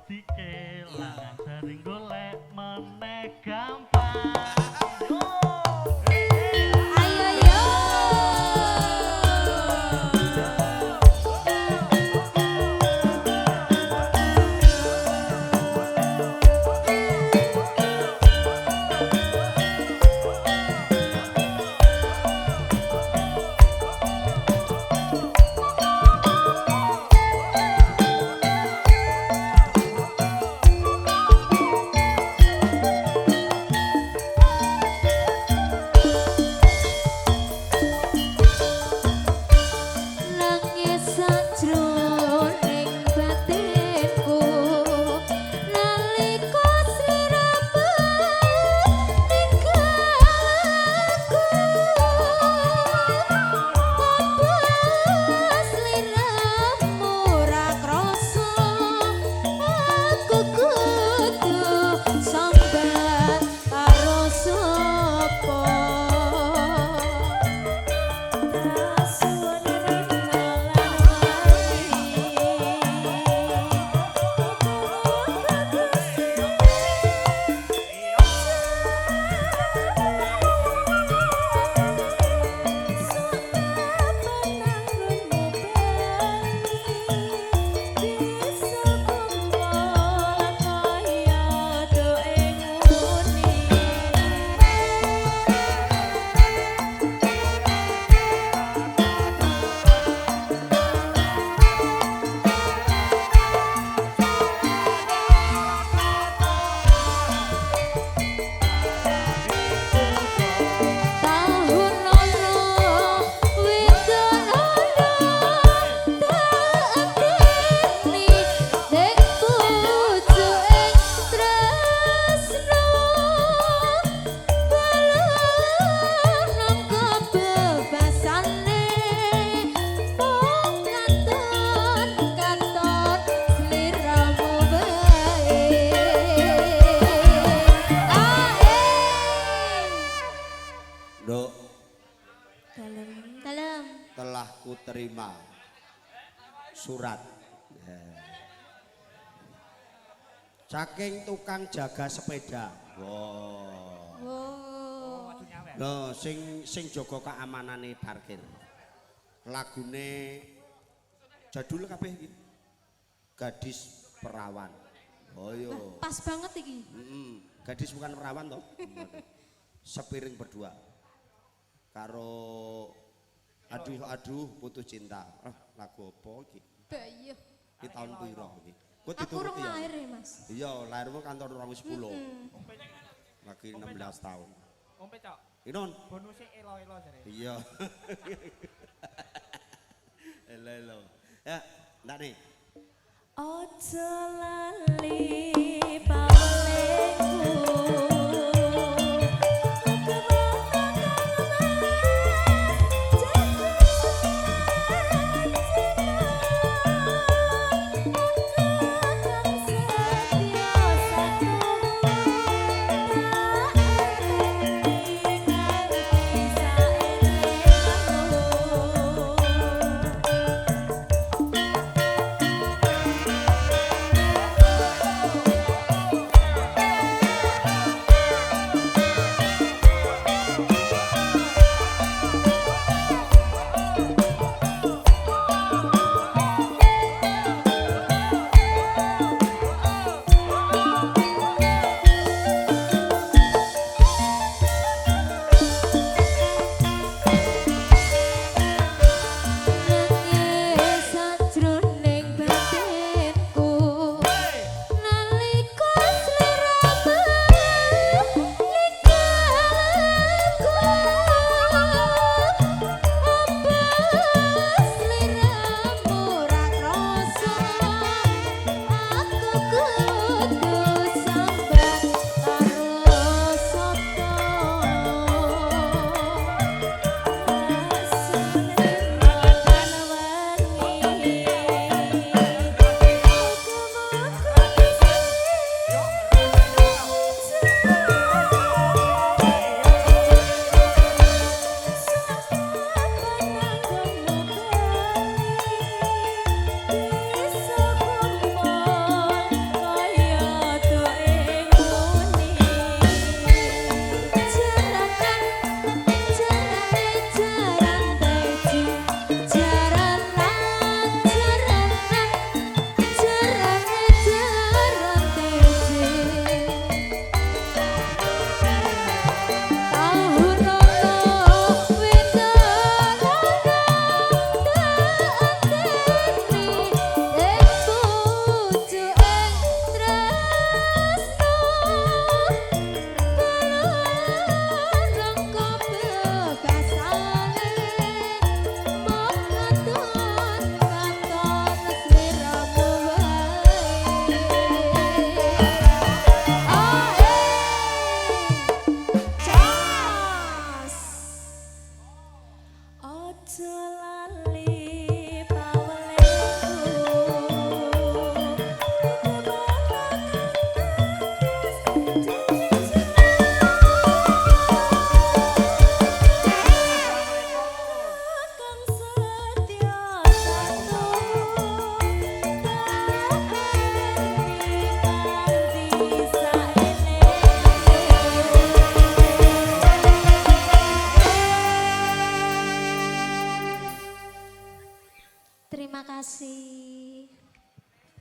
dikelangan sering golek meneh gampang. Ayo yo. Nangis sajroning batinku nalika sliramu ninggalku apa sliramu ra krasa aku kudu sambat karo sapa. Nduk, Dalam. telah ku terima surat saking tukang jaga sepeda. Wow. Wow. Loh, sing jaga keamanane parkir. Lagune jadul kabeh iki. Gadis perawan. Oh iya. Pas banget iki. Gadis bukan perawan toh. Sepiring berdua. Karo aduh putus cinta. Lagu apa iki? Bayuh. Iki tahun piro iki? Kok Aku urung dituruti ya? lahir ya, Mas. Iya, lahirmu kantor 2010. Lagi 16 tahun. Ompe cok. Inon. Bonusnya elo-elo jare. Iya. Elo. Ya, ndak nih. Ojo lali